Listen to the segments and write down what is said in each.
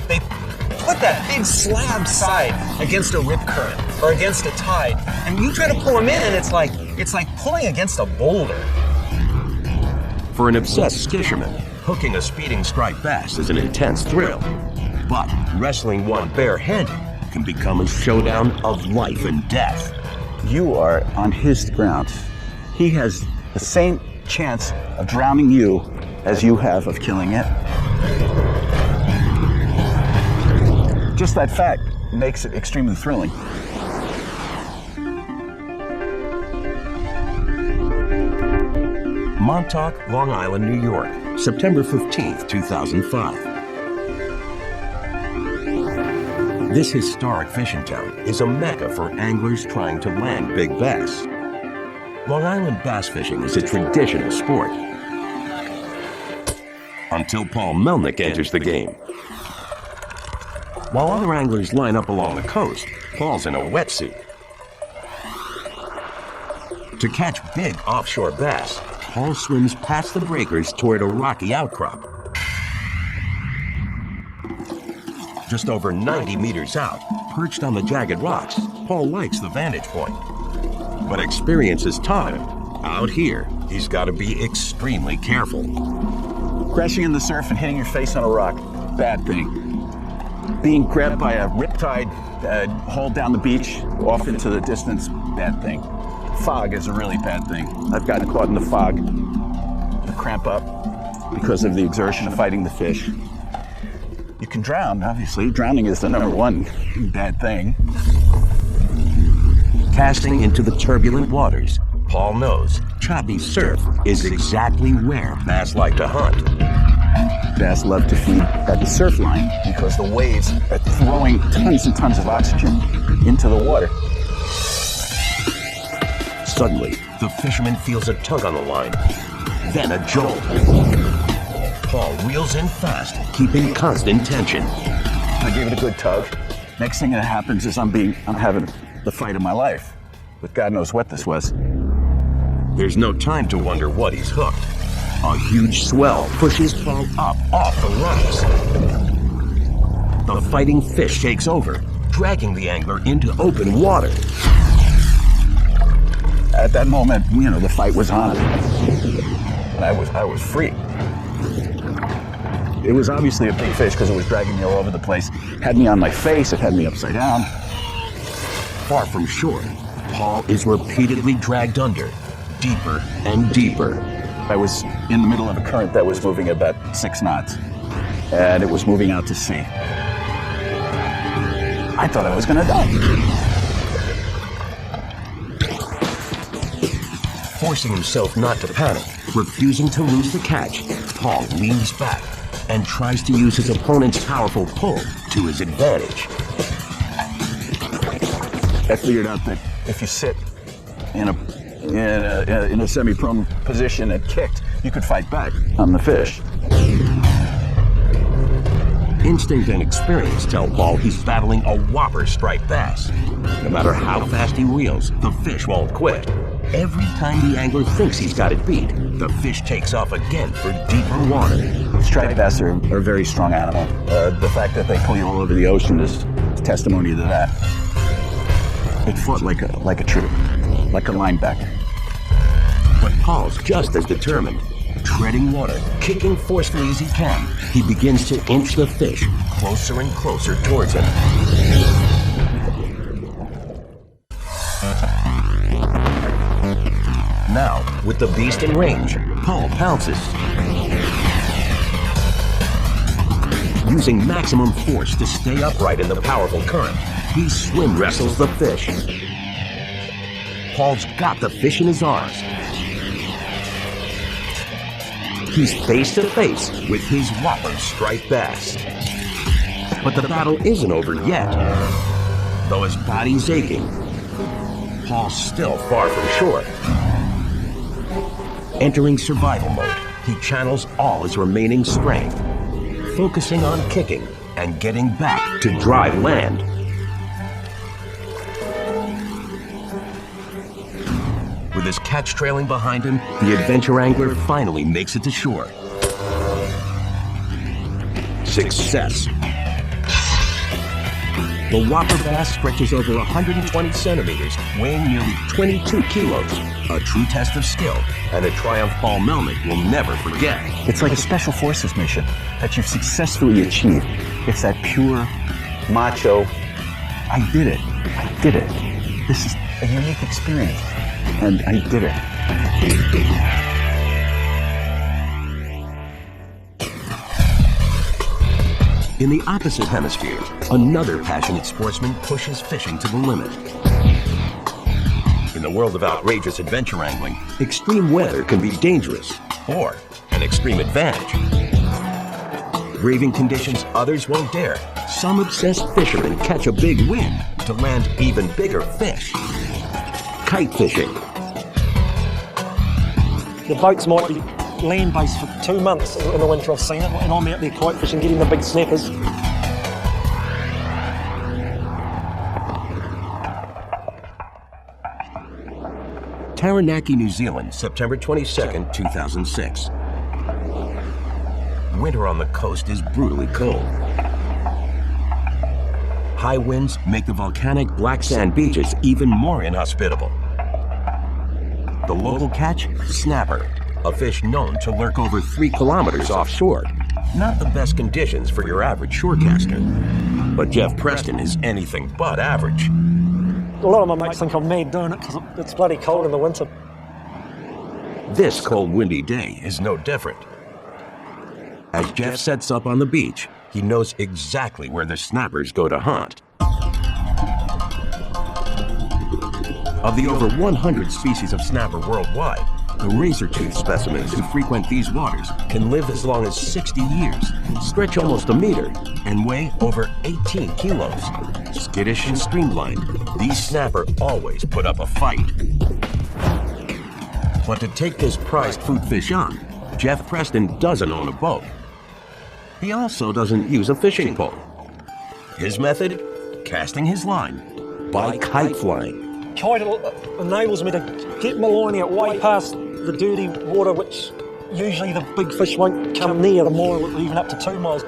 they put that big slab side against a rip current or against a tide, and you try to pull them in, and it's like pulling against a boulder. For an obsessed fisherman, hooking a speeding striped bass is an intense thrill. But wrestling one barehanded can become a showdown of life and death. You are on his ground. He has the same chance of drowning you as you have of killing it. Just that fact makes it extremely thrilling. Montauk, Long Island, New York, September 15th, 2005. This historic fishing town is a mecca for anglers trying to land big bass. Long Island bass fishing is a traditional sport. Until Paul Melnick enters the game. While other anglers line up along the coast, Paul's in a wetsuit. To catch big offshore bass, Paul swims past the breakers toward a rocky outcrop. Just over 90 meters out, perched on the jagged rocks, Paul likes the vantage point. But experience has taught him, out here, he's got to be extremely careful. Crashing in the surf and hitting your face on a rock, bad thing. Being grabbed by a riptide hauled down the beach, off into the distance, bad thing. Fog is a really bad thing. I've gotten caught in the fog, the cramp up, because of the exertion of fighting the fish. You can drown, obviously. Drowning is the number one bad thing. Casting into the turbulent waters, Paul knows choppy surf is exactly where bass like to hunt. Bass love to feed at the surf line because the waves are throwing tons and tons of oxygen into the water. Suddenly, the fisherman feels a tug on the line, then a jolt. Paul reels in fast, keeping constant tension. I gave it a good tug. Next thing that happens is I'm having the fight of my life. But God knows what this was. There's no time to wonder what he's hooked. A huge swell pushes Paul up off the rocks. The fighting fish takes over, dragging the angler into open water. At that moment, the fight was on. And I was free. It was obviously a big fish because it was dragging me all over the place. Had me on my face, it had me upside down. Far from shore, Paul is repeatedly dragged under, deeper and deeper. I was in the middle of a current that was moving about 6 knots, and it was moving out to sea. I thought I was gonna die. Forcing himself not to panic, refusing to lose the catch, Paul leans back and tries to use his opponent's powerful pull to his advantage. I figured out that if you sit in a semi-prone position and kicked, you could fight back on the fish. Instinct and experience tell Paul he's battling a whopper striped bass. No matter how fast he reels, the fish won't quit. Every time the angler thinks he's got it beat, the fish takes off again for deeper water. Striped bass are a very strong animal. The fact that they pull you all over the ocean is testimony to that. It fought like a troop, like a linebacker. But Paul's just as determined. Treading water, kicking forcefully as he can, he begins to inch the fish closer and closer towards him. Now, with the beast in range, Paul pounces. Using maximum force to stay upright in the powerful current, he swim wrestles the fish. Paul's got the fish in his arms. He's face to face with his whopper striped bass. But the battle isn't over yet. Though his body's aching, Paul's still far from shore. Entering survival mode, he channels all his remaining strength, focusing on kicking and getting back to dry land. With his catch trailing behind him, the adventure angler finally makes it to shore. Success. The whopper bass stretches over 120 centimeters, weighing nearly 22 kilos. A true test of skill, and a triumph Paul Melnick will never forget. It's like a special forces mission that you've successfully achieved. It's that pure, macho, I did it. I did it. This is a unique experience. And I did it. In the opposite hemisphere, another passionate sportsman pushes fishing to the limit. In the world of outrageous adventure angling, extreme weather can be dangerous or an extreme advantage. Braving conditions others won't dare, some obsessed fishermen catch a big wind to land even bigger fish. Kite fishing. The boats might be land-based for 2 months in the winter, I've seen it, and I'm out there kite fishing, getting the big snappers. Taranaki, New Zealand, September 22nd, 2006. Winter on the coast is brutally cold. High winds make the volcanic black sand beaches even more inhospitable. The local catch? Snapper, a fish known to lurk over 3 kilometers offshore. Not the best conditions for your average shorecaster. But Jeff Preston is anything but average. A lot of my mates think I'm mad doing it because it's bloody cold in the winter. This cold, windy day is no different. As Jeff sets up on the beach, he knows exactly where the snappers go to hunt. Of the over 100 species of snapper worldwide, the razor-toothed specimens who frequent these waters can live as long as 60 years, stretch almost a meter, and weigh over 18 kilos. Skittish and streamlined, these snapper always put up a fight. But to take this prized food fish on, Jeff Preston doesn't own a boat. He also doesn't use a fishing pole. His method? Casting his line by kite flying. Kite enables me to get my line out way past the dirty water, which usually the big fish won't come near, a mile or even up to 2 miles.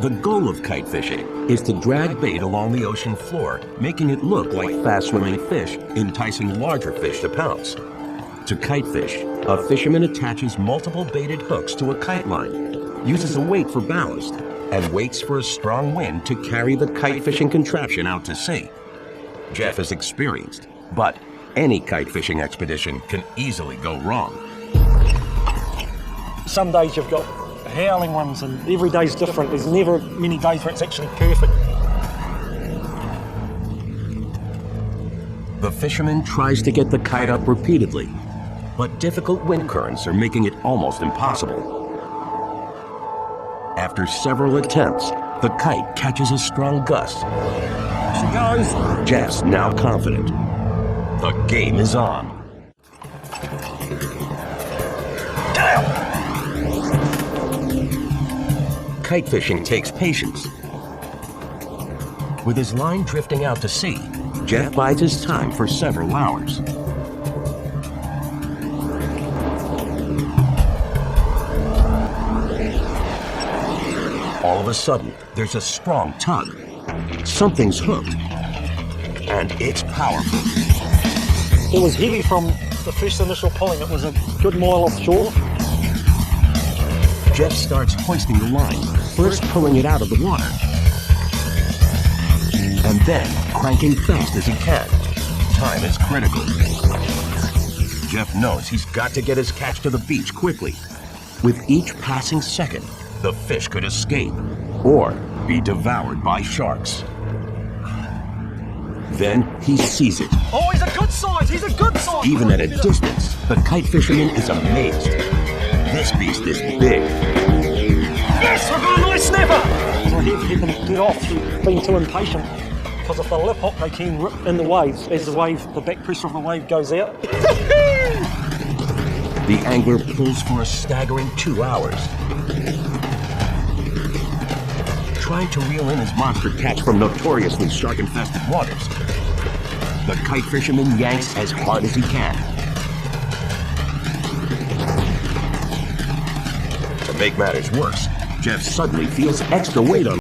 The goal of kite fishing is to drag bait along the ocean floor, making it look like fast-swimming fish, enticing larger fish to pounce. To kite fish, a fisherman attaches multiple baited hooks to a kite line, uses a weight for ballast, and waits for a strong wind to carry the kite fishing contraption out to sea. Jeff is experienced, but any kite fishing expedition can easily go wrong. Some days you've got howling ones and every day's different. There's never many days where it's actually perfect. The fisherman tries to get the kite up repeatedly, but difficult wind currents are making it almost impossible. After several attempts, the kite catches a strong gust. She goes. Jeff's now confident. The game is on. Kite fishing takes patience. With his line drifting out to sea, Jeff bides his time for several hours. All of a sudden, there's a strong tug. Something's hooked, and it's powerful. It was heavy from the first initial pulling. It was a good mile offshore. Jeff starts hoisting the line, first pulling it out of the water, and then cranking fast as he can. Time is critical. Jeff knows he's got to get his catch to the beach quickly. With each passing second, the fish could escape or be devoured by sharks. Then he sees it. Oh, he's a good size! He's a good size! Even at a distance, the kite fisherman is amazed. This beast is big. Yes, we've got a nice snapper! So I had them get off through being too impatient. Because if they lip hop, they can rip in the waves. As the back pressure of the wave goes out. The angler pulls for a staggering 2 hours. Trying to reel in his monster catch from notoriously shark-infested waters, the kite fisherman yanks as hard as he can. To make matters worse, Jeff suddenly feels extra weight on